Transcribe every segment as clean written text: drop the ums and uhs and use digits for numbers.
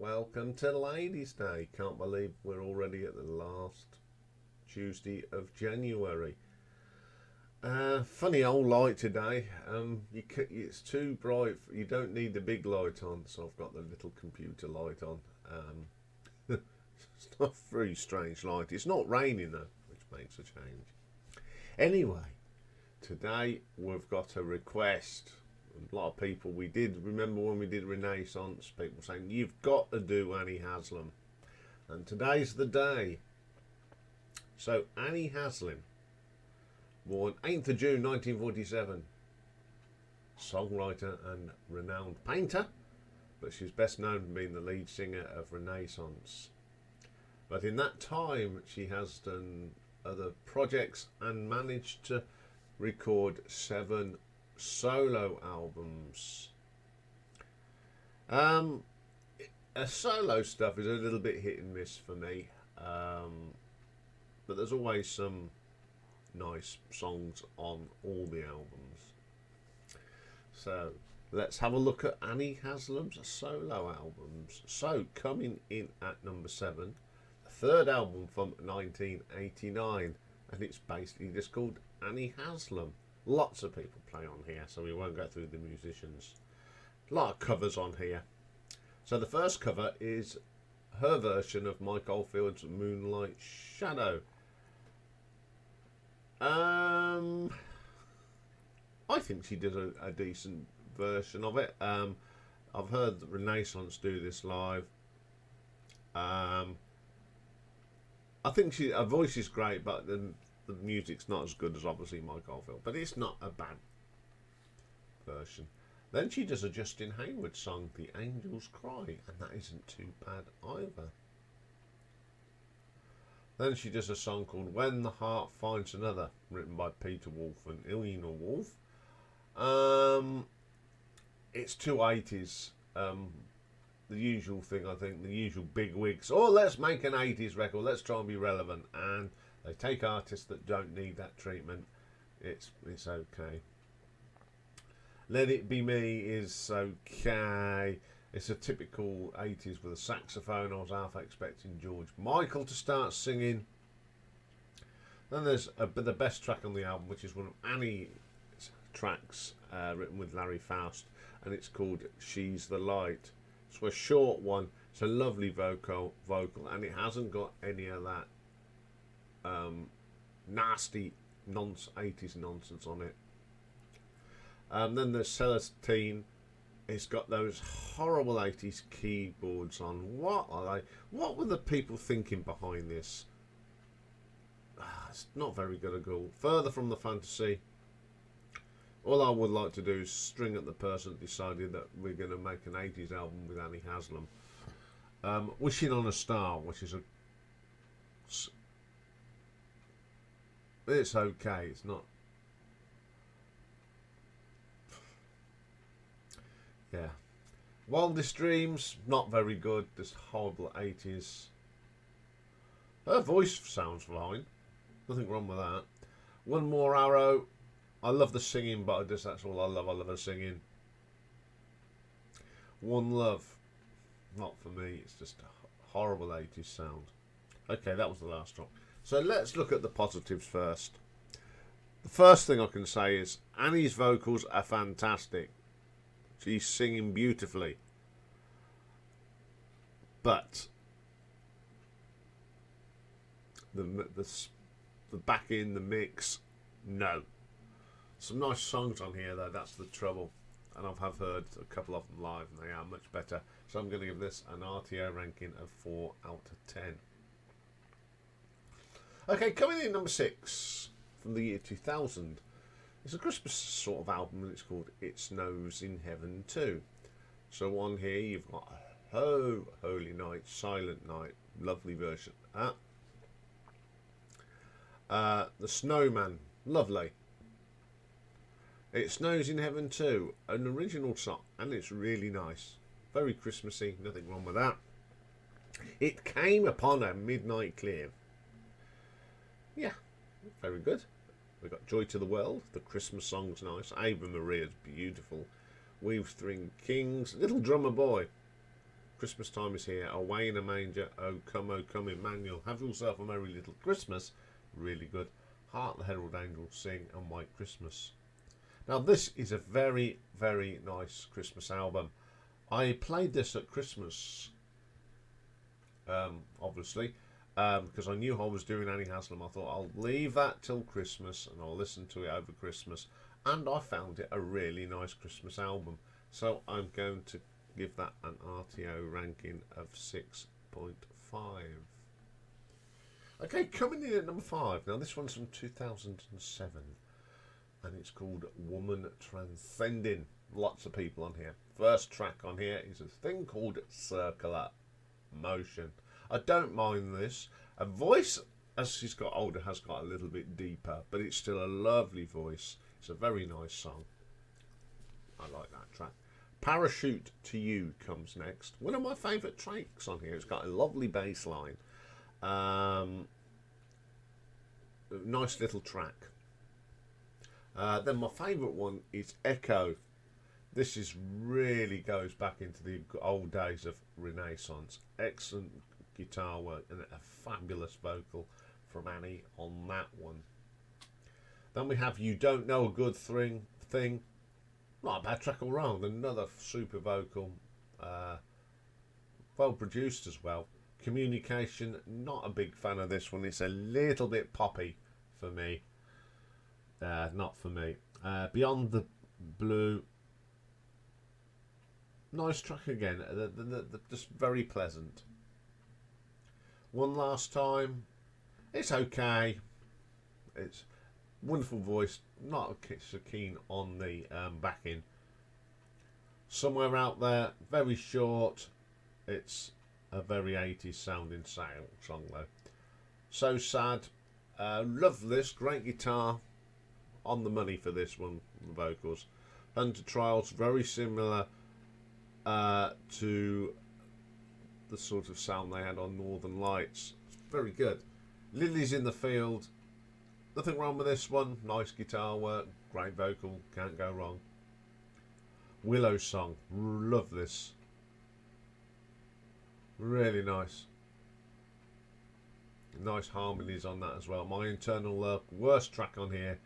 welcome to Ladies' Day. Can't believe we're already at the last Tuesday of January. Funny old light today. It's too bright. You don't need the big light on, so I've got the little computer light on. It's not a very strange light. It's not raining though, which makes a change. Anyway, today we've got a request. A lot of people, we did remember when we did Renaissance, people saying you've got to do Annie Haslam, and today's the day. So Annie Haslam, born 8th of June 1947, songwriter and renowned painter, but she's best known for being the lead singer of Renaissance. But in that time she has done other projects and managed to record 7 solo albums. Solo stuff is a little bit hit and miss for me, but there's always some nice songs on all the albums. So let's have a look at Annie Haslam's solo albums. So coming in at number 7, the third album from 1989, and it's basically just called Annie Haslam. Lots of people play on here, so we won't go through the musicians. A lot of covers on here. So the first cover is her version of Mike Oldfield's Moonlight Shadow. I think she did a decent version of it. I've heard Renaissance do this live. I think her voice is great, but the music's not as good as obviously Mike Oldfield, but it's not a bad version. Then she does a Justin Hayward song, The Angels Cry, and that isn't too bad either. Then she does a song called When the Heart Finds Another, written by Peter Wolf and Iain Wolf. It's 280s. The usual thing, I think, the usual big wigs. Oh, let's make an 80s record, let's try and be relevant. And they take artists that don't need that treatment. It's okay. Let It Be Me is okay. It's a typical 80s with a saxophone. I was half expecting George Michael to start singing. Then there's the best track on the album, which is one of Annie's tracks, written with Larry Faust, and it's called She's the Light. It's a short one. It's a lovely vocal, and it hasn't got any of that nasty 80s nonsense on it. Then there's Celestine. It's got those horrible 80s keyboards on. What are they? What were the people thinking behind this? It's not very good at all. Further from the fantasy. All I would like to do is string up the person that decided that we're going to make an 80s album with Annie Haslam. Wishing on a Star, which is it's okay. It's not. Yeah. Wildest Dreams, not very good. This horrible 80s. Her voice sounds fine. Nothing wrong with that. One More Arrow. I love the singing, but that's all I love. I love her singing. One Love. Not for me. It's just a horrible 80s sound. Okay, that was the last one. So let's look at the positives first. The first thing I can say is Annie's vocals are fantastic. She's singing beautifully. But the backing, the mix, no. Some nice songs on here though, that's the trouble. And I've heard a couple of them live and they are much better. So I'm going to give this an RTO ranking of 4 out of 10. Okay, coming in number 6 from the year 2000. It's a Christmas sort of album and it's called It Snows in Heaven Too. So on here you've got Oh Holy Night, Silent Night, lovely version. The Snowman, lovely. It Snows in Heaven Too, an original song, and it's really nice. Very Christmassy, nothing wrong with that. It Came Upon a Midnight Clear. Yeah, very good. We've got Joy to the World, the Christmas song's nice. Ava Maria's beautiful. We've Three Kings, Little Drummer Boy. Christmas time is here. Away in a manger, oh come, Emmanuel. Have yourself a merry little Christmas. Really good. Hark the herald angels sing, and White Christmas. Now this is a very, very nice Christmas album. I played this at Christmas, obviously, because I knew I was doing Annie Haslam. I thought I'll leave that till Christmas and I'll listen to it over Christmas. And I found it a really nice Christmas album. So I'm going to give that an RTO ranking of 6.5. Okay, coming in at number 5. Now this one's from 2007. And it's called Woman Transcending. Lots of people on here. First track on here is a thing called Circular Motion. I don't mind this. Her voice, as she's got older, has got a little bit deeper, but it's still a lovely voice. It's a very nice song. I like that track. Parachute to You comes next. One of my favourite tracks on here. It's got a lovely bass line. Nice little track. Then my favourite one is Echo. This is really goes back into the old days of Renaissance. Excellent guitar work and a fabulous vocal from Annie on that one. Then we have You Don't Know a Good Thing. Not a bad track all round. Another super vocal. Well produced as well. Communication, not a big fan of this one. It's a little bit poppy for me. Not for me. Beyond the Blue. Nice track again. Just very pleasant. One Last Time. It's okay. It's wonderful voice. Not so keen on the backing. Somewhere Out There. Very short. It's a very 80s sounding song though. So Sad. Love this. Great guitar. On the money for this one. The vocals. Hunter Trials. Very similar to the sort of sound they had on Northern Lights. Very good. Lilies in the Field. Nothing wrong with this one. Nice guitar work. Great vocal. Can't go wrong. Willow Song. Love this. Really nice. Nice harmonies on that as well. My Internal Love. Worst track on here.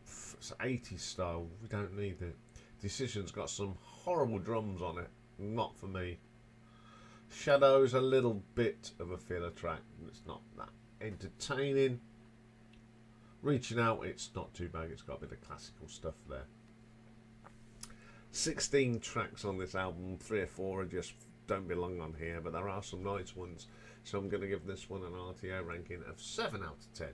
It's 80s style. We don't need it. Decision's got some horrible drums on it. Not for me. Shadows, a little bit of a filler track. It's not that entertaining. Reaching Out, it's not too bad. It's got a bit of classical stuff there. 16 tracks on this album. 3 or 4 are just don't belong on here, but there are some nice ones. So I'm going to give this one an RTO ranking of 7 out of 10.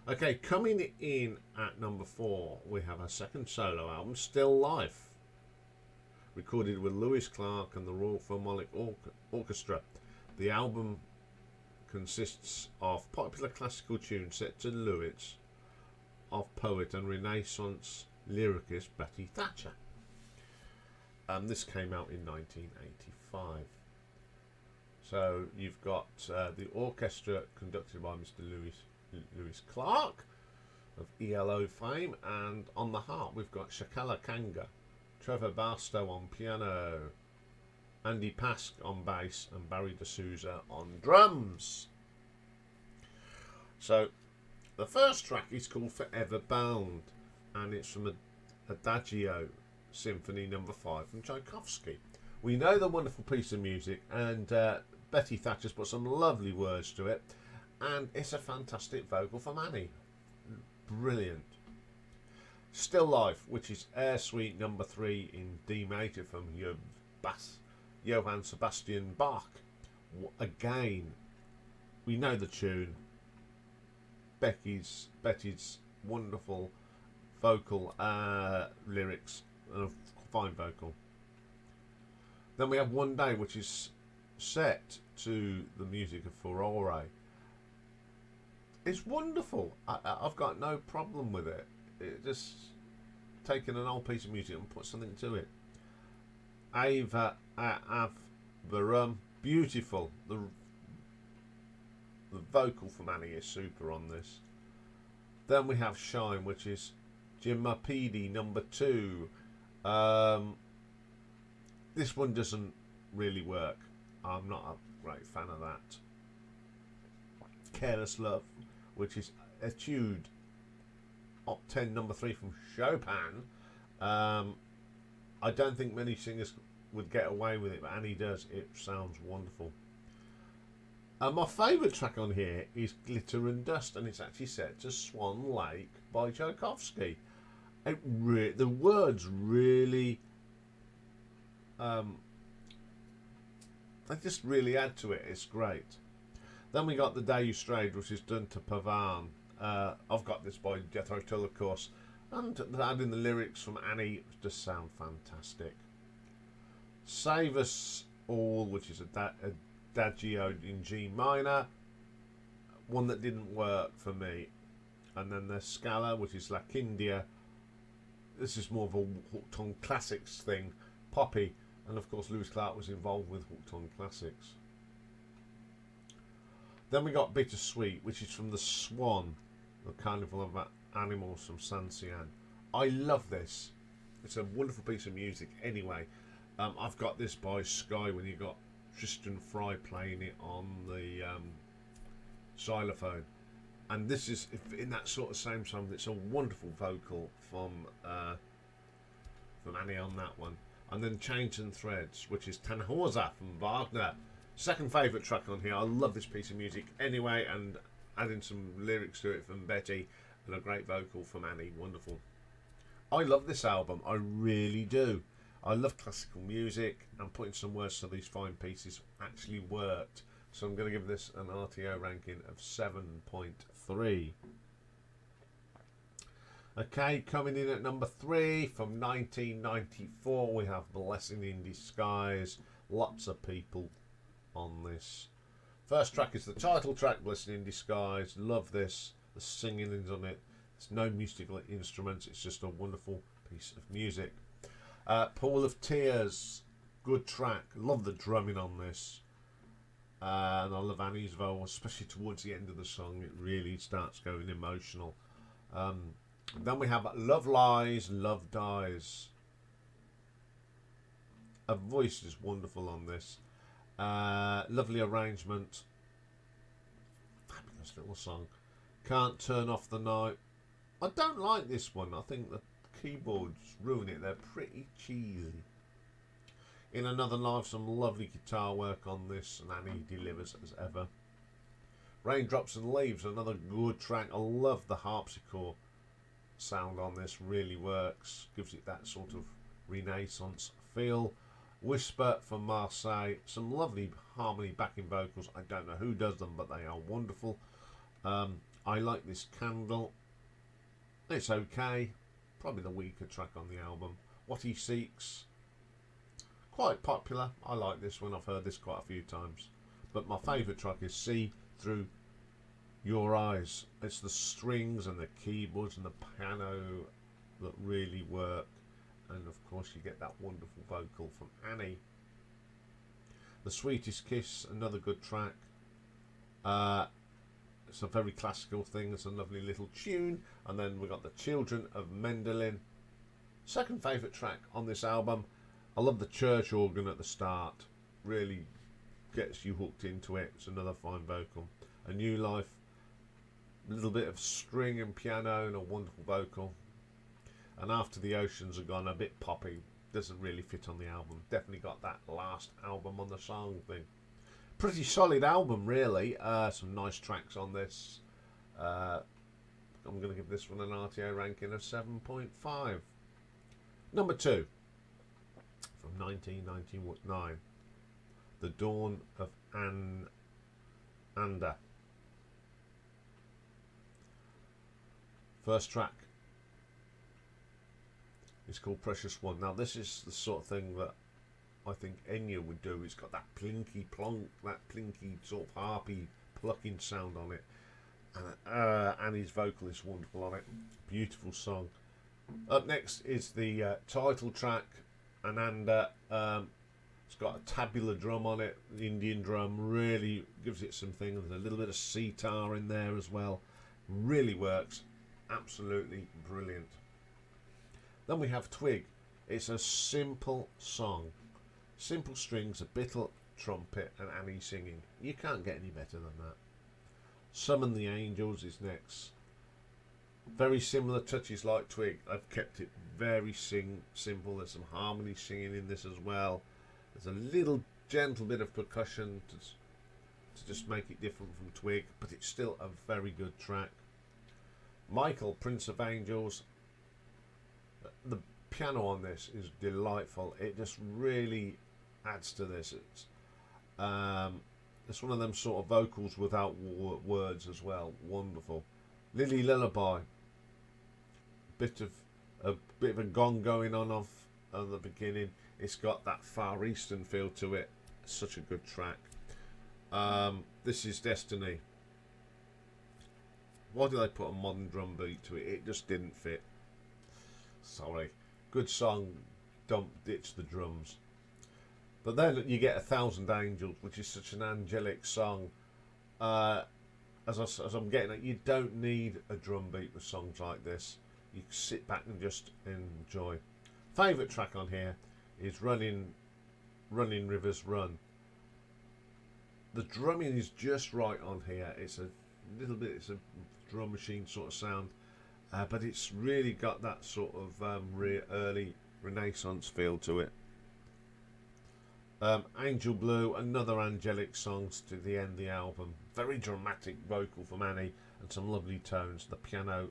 Okay, coming in at number 4, we have our second solo album, Still Life. Recorded with Lewis Clark and the Royal Philharmonic Orchestra. The album consists of popular classical tunes set to lyrics of poet and Renaissance lyricist Betty Thatcher. This came out in 1985. So you've got the orchestra conducted by Mr. Lewis Clark of ELO fame, and on the harp we've got Shakala Kanga, Trevor Barstow on piano, Andy Pask on bass, and Barry D'Souza on drums. So the first track is called Forever Bound, and it's from Adagio Symphony No. 5 from Tchaikovsky. We know the wonderful piece of music, and Betty Thatcher's put some lovely words to it, and it's a fantastic vocal from Annie. Brilliant. Still Life, which is Air Suite No. 3 in D major from Johann Sebastian Bach. Again, we know the tune. Betty's wonderful vocal lyrics and a fine vocal. Then we have One Day, which is set to the music of Furore. It's wonderful. I've got no problem with it. It just taking an old piece of music and put something to it. Ava Avvaram, beautiful. The vocal from Annie is super on this. Then we have Shine, which is Jim Mapidi No. 2. This one doesn't really work. I'm not a great fan of that. Careless Love, which is Etude Op 10 number 3 from Chopin. I don't think many singers would get away with it, but Annie does. It sounds wonderful. My favourite track on here is Glitter and Dust, and it's actually set to Swan Lake by Tchaikovsky. The words really, they just really add to it. It's great. Then we got The Day You Strayed, which is done to Pavan. I've got this by Jethro Tull, of course, and adding the lyrics from Annie just sound fantastic. Save Us All, which is a Adagio in G minor, one that didn't work for me. And then there's Scala, which is La Kindia. This is more of a Hooked on Classics thing, poppy, and of course Lewis Clark was involved with Hooked on Classics. Then we got Bittersweet, which is from the Swan, the Carnival of Animals from San Cian. I love this. It's a wonderful piece of music anyway. I've got this by Sky when you got Tristan Fry playing it on the xylophone, and this is in that sort of same song. It's a wonderful vocal from Annie on that one. And then Chains and Threads, which is Tannhäuser from Wagner. Second favourite track on here. I love this piece of music anyway, and adding some lyrics to it from Betty and a great vocal from Annie. Wonderful. I love this album. I really do. I love classical music, and putting some words to these fine pieces actually worked. So I'm going to give this an RTO ranking of 7.3. Okay, coming in at number 3 from 1994, we have Blessing in Disguise. Lots of people on this. First track is the title track, Blessing in Disguise. Love this. The singing is on it. There's no musical instruments. It's just a wonderful piece of music. Pool of Tears, good track. Love the drumming on this. And I love Annie's vocal, especially towards the end of the song. It really starts going emotional. Then we have Love Lies, Love Dies. Her voice is wonderful on this. Lovely arrangement. Fabulous little song. Can't Turn Off the Night. I don't like this one. I think the keyboards ruin it. They're pretty cheesy. In Another Life, some lovely guitar work on this, and Annie delivers as ever. Raindrops and Leaves, another good track. I love the harpsichord sound on this. Really works. Gives it that sort of Renaissance feel. Whisper from Marseille, some lovely harmony backing vocals. I don't know who does them, but they are wonderful. I like this Candle. It's okay. Probably the weaker track on the album. What He Seeks, quite popular. I like this one. I've heard this quite a few times. But my favourite track is See Through Your Eyes. It's the strings and the keyboards and the piano that really work. And of course you get that wonderful vocal from Annie. The Sweetest Kiss, another good track. It's a very classical thing. It's a lovely little tune. And then we got The Children of Mendelin. Second favourite track on this album. I love the church organ at the start. Really gets you hooked into it. It's another fine vocal. A New Life. A little bit of string and piano and a wonderful vocal. And After the Oceans Are Gone, a bit poppy. Doesn't really fit on the album. Definitely got that last album on the song thing. Pretty solid album, really. Some nice tracks on this. I'm going to give this one an RTO ranking of 7.5. Number 2, from 1999, The Dawn of Ananda. First track is called Precious One. Now this is the sort of thing that I think Enya would do. It's got that plinky plonk, that plinky sort of harpy plucking sound on it. And Annie's vocal is wonderful on it. Beautiful song. Up next is the title track, Ananda. It's got a tabula drum on it, the Indian drum. Really gives it some things. There's a little bit of sitar in there as well. Really works. Absolutely brilliant. Then we have Twig. It's a simple song. Simple strings, a bit of trumpet, and Annie singing. You can't get any better than that. Summon the Angels is next. Very similar touches like Twig. I've kept it very simple. There's some harmony singing in this as well. There's a little gentle bit of percussion to just make it different from Twig, but it's still a very good track. Michael, Prince of Angels. The piano on this is delightful. It just really adds to this. It's one of them sort of vocals without words as well. Wonderful. Lily Lullaby. A bit of a gong going on the beginning. It's got that Far Eastern feel to it. Such a good track. This is Destiny. Why did they put a modern drum beat to it? It just didn't fit. Sorry. Good song. Don't ditch the drums. But then you get 1,000 Angels, which is such an angelic song. As I'm getting at, you don't need a drum beat with songs like this. You can sit back and just enjoy. Favourite track on here is Running Rivers Run. The drumming is just right on here. It's a drum machine sort of sound, but it's really got that sort of early Renaissance feel to it. Angel Blue, another angelic song to the end of the album. Very dramatic vocal from Annie and some lovely tones. The piano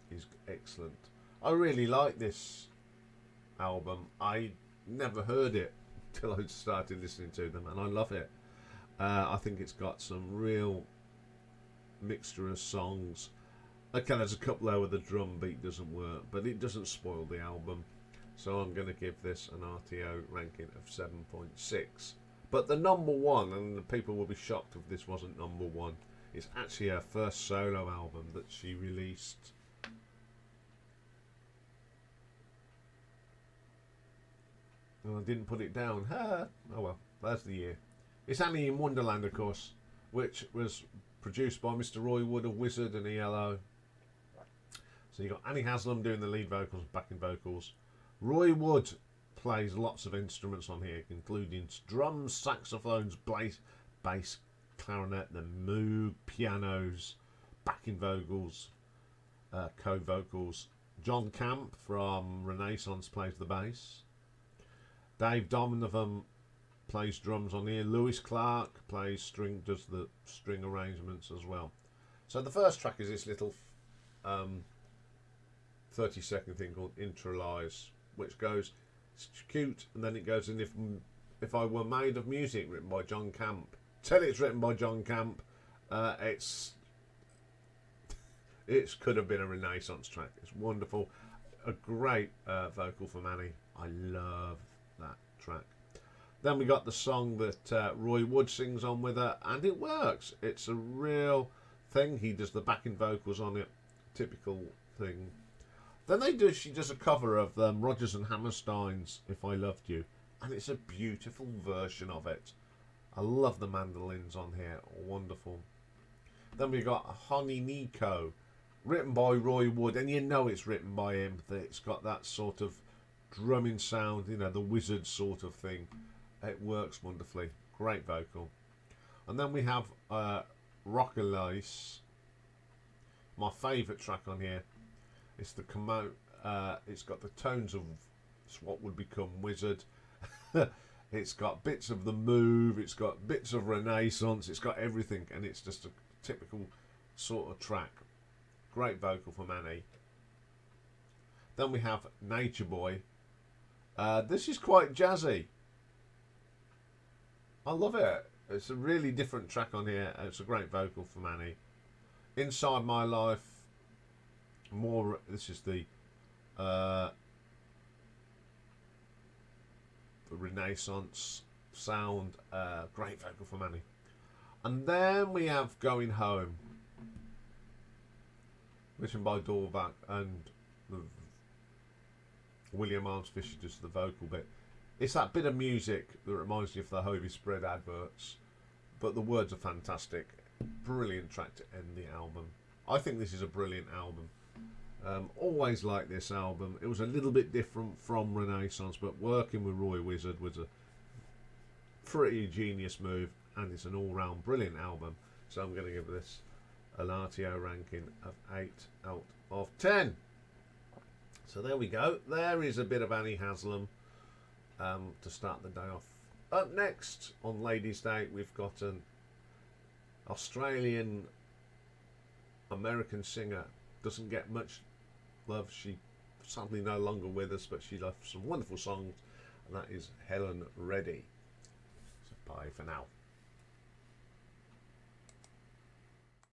is excellent. I really like this album. I never heard it till I started listening to them, and I love it. I think it's got some real mixture of songs. Okay, there's a couple there where the drum beat doesn't work, but it doesn't spoil the album. So I'm going to give this an RTO ranking of 7.6. But the number one, and the people will be shocked if this wasn't number one, it's actually her first solo album that she released. And I didn't put it down. Oh well, there's the year. It's Annie in Wonderland, of course, which was produced by Mr. Roy Wood of Wizard and ELO. So you got Annie Haslam doing the lead vocals and backing vocals. Roy Wood plays lots of instruments on here, including drums, saxophones, bass, clarinet, the moog, pianos, backing vocals, co-vocals. John Camp from Renaissance plays the bass. Dave Donovan plays drums on here. Lewis Clark does the string arrangements as well. So the first track is this little 30-second thing called Interlies, which goes, it's cute, and then it goes in if I Were Made of Music, written by John Camp. Tell it's written by John Camp. It could have been a Renaissance track. It's wonderful. A great vocal from Annie. I love that track. Then we got the song that Roy Wood sings on with her, and it works. It's a real thing. He does the backing vocals on it. Typical thing. Then she does a cover of Rodgers and Hammerstein's If I Loved You, and it's a beautiful version of it. I love the mandolins on here. Wonderful. Then we got Honey Nico, written by Roy Wood, and you know it's written by him. It's got that sort of drumming sound, you know, the Wizard sort of thing. It works wonderfully. Great vocal. And then we have Rockalice, my favourite track on here. It's it's got the tones of what would become Wizard. It's got bits of the Move. It's got bits of Renaissance. It's got everything, and it's just a typical sort of track. Great vocal from Annie. Then we have Nature Boy. This is quite jazzy. I love it. It's a really different track on here. It's a great vocal from Annie. Inside My Life. More. This is the Renaissance sound. Great vocal from Annie. And then we have Going Home, written by Dorvac, and William Arms Fisher does the vocal bit. It's that bit of music that reminds you of the Hovey Spread adverts, but the words are fantastic. Brilliant track to end the album. I think this is a brilliant album. Always like this album. It was a little bit different from Renaissance, but working with Roy Wizard was pretty genius move, and it's an all-round brilliant album. So I'm going to give this an RTO ranking of 8 out of 10. So there we go. There is a bit of Annie Haslam to start the day off. Up next on Ladies' Day, we've got an Australian American singer. Doesn't get much love. She sadly no longer with us, but she left some wonderful songs, and that is Helen Reddy. So bye for now.